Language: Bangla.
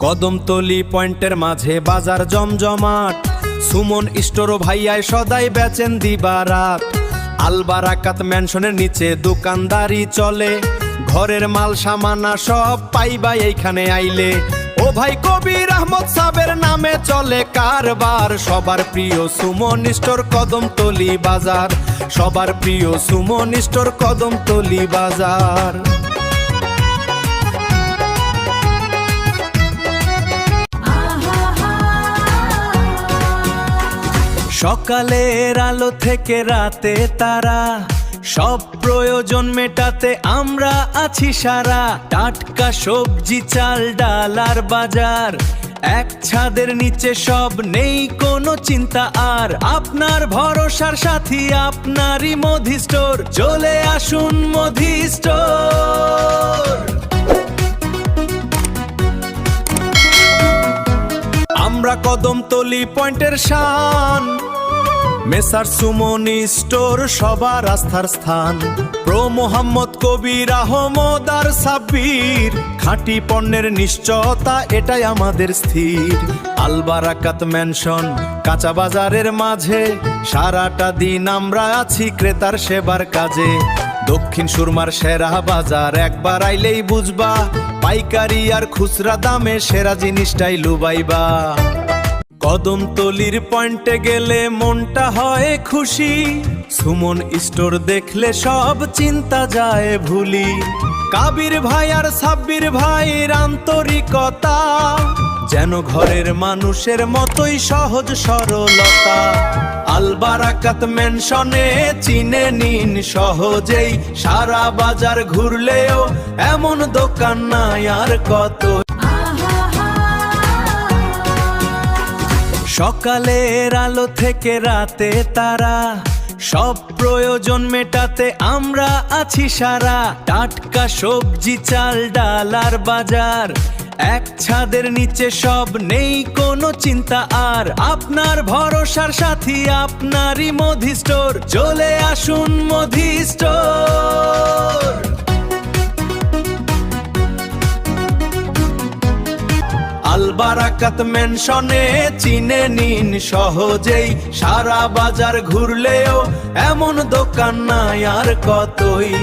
কদমতলী পয়েন্টের মাঝে বাজার জমজমাট, সুমন স্টোর ভাইয়ায় সদাই বেচেন দিবারাত। আল বারাকাত ম্যানশনের নিচে দোকানদারি চলে, ঘরের মাল সামানা সব পাইবা এইখানে আইলে। ও ভাই কবির আহমদ সাবের নামে চলে কারবার, সবার প্রিয় সুমন স্টোর কদমতলী বাজার, সবার প্রিয় সুমন স্টোর কদমতলী বাজার। সকালের আলো থেকে রাতে তারা, সব প্রয়োজন মেটাতে আমরা আছি সারা। টাটকা সবজি চাল ডাল আর বাজার, এক ছাদের নিচে সব, নেই কোনো চিন্তা আর। আপনার ভরসার সাথী আপনারই মোদি স্টোর, চলে আসুন মোদি স্টোর। আমরা কদমতলী পয়েন্টের শান, মেসার সুমন স্টোর সবার আস্থার স্থান। প্রো মোহাম্মদ কবির আহমদ আর সাব্বির, খাঁটি পণ্যের নিশ্চয়তা এটাই আমাদের স্থির। আল বারাকাত ম্যানশন কাঁচা বাজারের মাঝে, সারাটা দিন আমরা আছি ক্রেতার সেবার কাজে। দক্ষিণ সুরমার সেরা বাজার, একবার আইলেই বুঝবা, পাইকারি আর খুচরা দামে সেরা জিনিসটাই লুবাইবা। কদমতলীর পয়েন্টে গেলে মনটা হয় খুশি, সুমন স্টোর দেখলে সব চিন্তা যায় ভুলি। কাবির ভাই আর সাব্বির ভাইয়ের আন্তরিকতা, যেন ঘরের মানুষের মতোই সহজ সরলতা। আল বারাকাত ম্যানশনে চিনে নিন সহজেই, সারা বাজার ঘুরলেও এমন দোকান নাই আর কত। সকালের আলো থেকে রাতে তারা, সব প্রয়োজন মেটাতে আমরা আছি সারা। টাটকা সবজি চাল ডাল আর বাজার, এক ছাদের নিচে সব, নেই কোনো চিন্তা আর। আপনার ভরসার সাথী আপনারই মোদি স্টোর, চলে আসুন মোদি স্টোর। আল বারাকাত ম্যানশনে চিনে নিন সহজেই, সারা বাজার ঘুরলেও এমন দোকান নাই আর কতই।